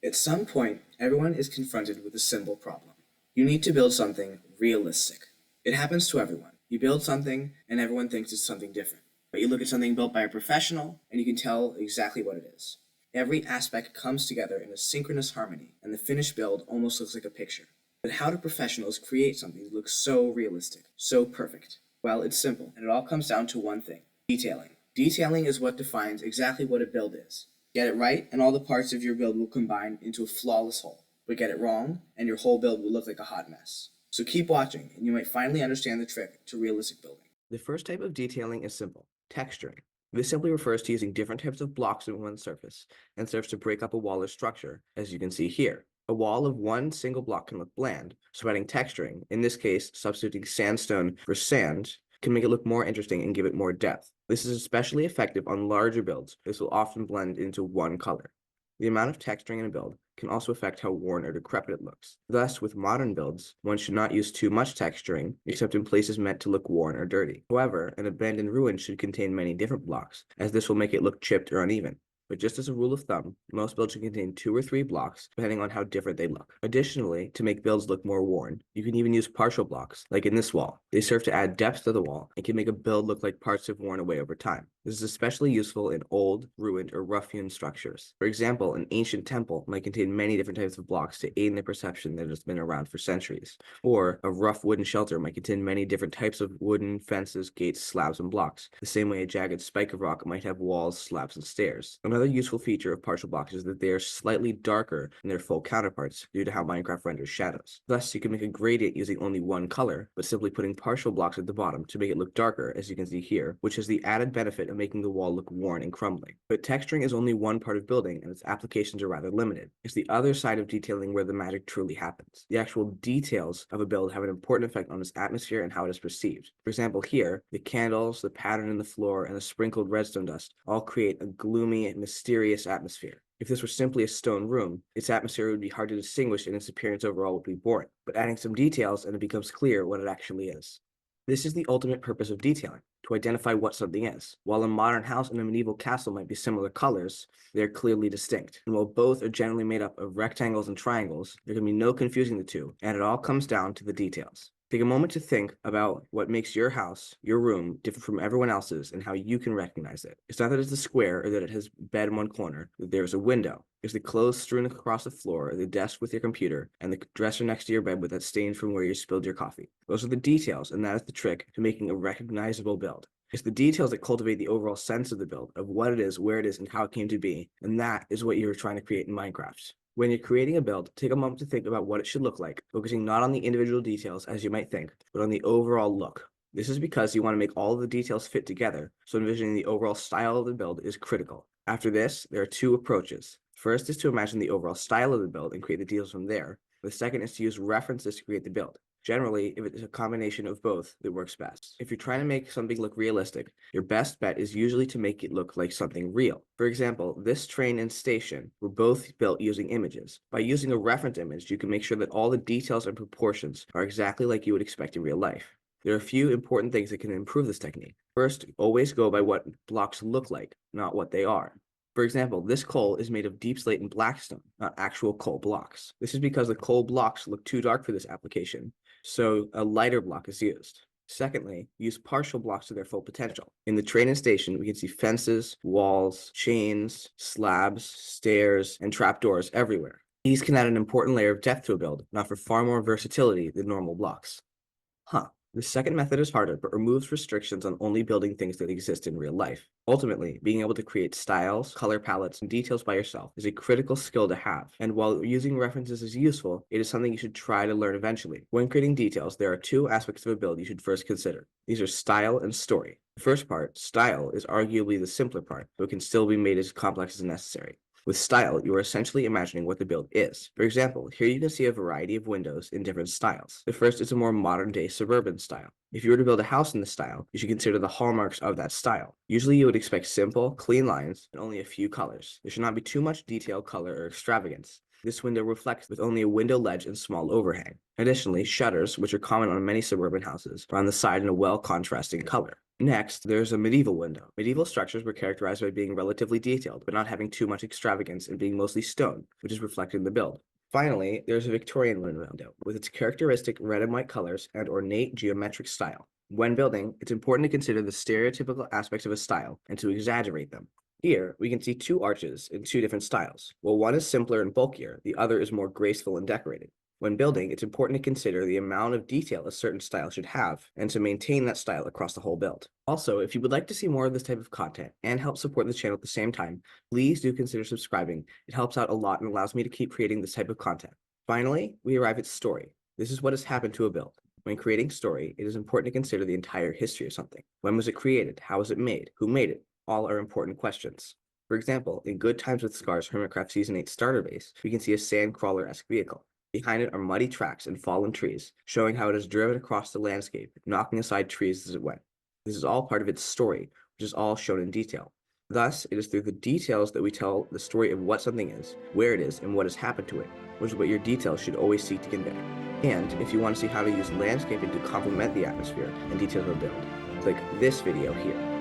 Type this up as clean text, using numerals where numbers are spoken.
At some point, everyone is confronted with a simple problem. You need to build something realistic. It happens to everyone. You build something, and everyone thinks it's something different. But you look at something built by a professional, and you can tell exactly what it is. Every aspect comes together in a synchronous harmony, and the finished build almost looks like a picture. But how do professionals create something that looks so realistic, so perfect? Well, it's simple, and it all comes down to one thing: detailing. Detailing is what defines exactly what a build is. Get it right, and all the parts of your build will combine into a flawless whole. But get it wrong, and your whole build will look like a hot mess. So keep watching, and you might finally understand the trick to realistic building. The first type of detailing is simple: texturing. This simply refers to using different types of blocks in one surface and serves to break up a wall or structure, as you can see here. A wall of one single block can look bland, so adding texturing, in this case substituting sandstone for sand, can make it look more interesting and give it more depth. This is especially effective on larger builds. This will often blend into one color. The amount of texturing in a build can also affect how worn or decrepit it looks. Thus, with modern builds, one should not use too much texturing, except in places meant to look worn or dirty. However, an abandoned ruin should contain many different blocks, as this will make it look chipped or uneven. But just as a rule of thumb, most builds should contain 2 or 3 blocks, depending on how different they look. Additionally, to make builds look more worn, you can even use partial blocks, like in this wall. They serve to add depth to the wall and can make a build look like parts have worn away over time. This is especially useful in old, ruined, or rough-hewn structures. For example, an ancient temple might contain many different types of blocks to aid in the perception that it has been around for centuries. Or a rough wooden shelter might contain many different types of wooden fences, gates, slabs, and blocks, the same way a jagged spike of rock might have walls, slabs, and stairs. Another useful feature of partial blocks is that they are slightly darker than their full counterparts due to how Minecraft renders shadows. Thus, you can make a gradient using only one color, but simply putting partial blocks at the bottom to make it look darker, as you can see here, which has the added benefit of making the wall look worn and crumbling. But texturing is only one part of building, and its applications are rather limited. It's the other side of detailing where the magic truly happens. The actual details of a build have an important effect on its atmosphere and how it is perceived. For example, here, the candles, the pattern in the floor, and the sprinkled redstone dust all create a gloomy, mysterious atmosphere. If this were simply a stone room, its atmosphere would be hard to distinguish and its appearance overall would be boring. But adding some details and it becomes clear what it actually is. This is the ultimate purpose of detailing, to identify what something is. While a modern house and a medieval castle might be similar colors, they are clearly distinct. And while both are generally made up of rectangles and triangles, there can be no confusing the two, and it all comes down to the details. Take a moment to think about what makes your house, your room, different from everyone else's and how you can recognize it. It's not that it's a square or that it has bed in one corner, that there's a window. It's the clothes strewn across the floor, the desk with your computer, and the dresser next to your bed with that stain from where you spilled your coffee. Those are the details, and that is the trick to making a recognizable build. It's the details that cultivate the overall sense of the build, of what it is, where it is, and how it came to be, and that is what you're trying to create in Minecraft. When you're creating a build, take a moment to think about what it should look like, focusing not on the individual details as you might think, but on the overall look. This is because you want to make all of the details fit together, so envisioning the overall style of the build is critical. After this, there are 2 approaches. First is to imagine the overall style of the build and create the details from there. The second is to use references to create the build. Generally, if it is a combination of both, it works best. If you're trying to make something look realistic, your best bet is usually to make it look like something real. For example, this train and station were both built using images. By using a reference image, you can make sure that all the details and proportions are exactly like you would expect in real life. There are a few important things that can improve this technique. First, always go by what blocks look like, not what they are. For example, this coal is made of deep slate and blackstone, not actual coal blocks. This is because the coal blocks look too dark for this application, so a lighter block is used. Secondly, use partial blocks to their full potential. In the train and station, we can see fences, walls, chains, slabs, stairs, and trapdoors everywhere. These can add an important layer of depth to a build, and offer far more versatility than normal blocks. The second method is harder, but removes restrictions on only building things that exist in real life. Ultimately, being able to create styles, color palettes, and details by yourself is a critical skill to have, and while using references is useful, it is something you should try to learn eventually. When creating details, there are 2 aspects of a build you should first consider. These are style and story. The first part, style, is arguably the simpler part, but can still be made as complex as necessary. With style, you are essentially imagining what the build is. For example, here you can see a variety of windows in different styles. The first is a more modern-day suburban style. If you were to build a house in this style, you should consider the hallmarks of that style. Usually you would expect simple, clean lines, and only a few colors. There should not be too much detail, color, or extravagance. This window reflects with only a window ledge and small overhang. Additionally, shutters, which are common on many suburban houses, are on the side in a well-contrasting color. Next, there's a medieval window. Medieval structures were characterized by being relatively detailed, but not having too much extravagance and being mostly stone, which is reflected in the build. Finally, there's a Victorian window, with its characteristic red and white colors and ornate geometric style. When building, it's important to consider the stereotypical aspects of a style and to exaggerate them. Here, we can see two arches in two different styles. While one is simpler and bulkier, the other is more graceful and decorated. When building, it's important to consider the amount of detail a certain style should have and to maintain that style across the whole build. Also, if you would like to see more of this type of content and help support the channel at the same time, please do consider subscribing. It helps out a lot and allows me to keep creating this type of content. Finally, we arrive at story. This is what has happened to a build. When creating story, it is important to consider the entire history of something. When was it created? How was it made? Who made it? All are important questions. For example, in Good Times with Scars Hermitcraft Season 8 starter base, we can see a sandcrawler-esque vehicle. Behind it are muddy tracks and fallen trees, showing how it has driven across the landscape, knocking aside trees as it went. This is all part of its story, which is all shown in detail. Thus, it is through the details that we tell the story of what something is, where it is, and what has happened to it, which is what your details should always seek to convey. And if you want to see how to use landscaping to complement the atmosphere and details of a build, click this video here.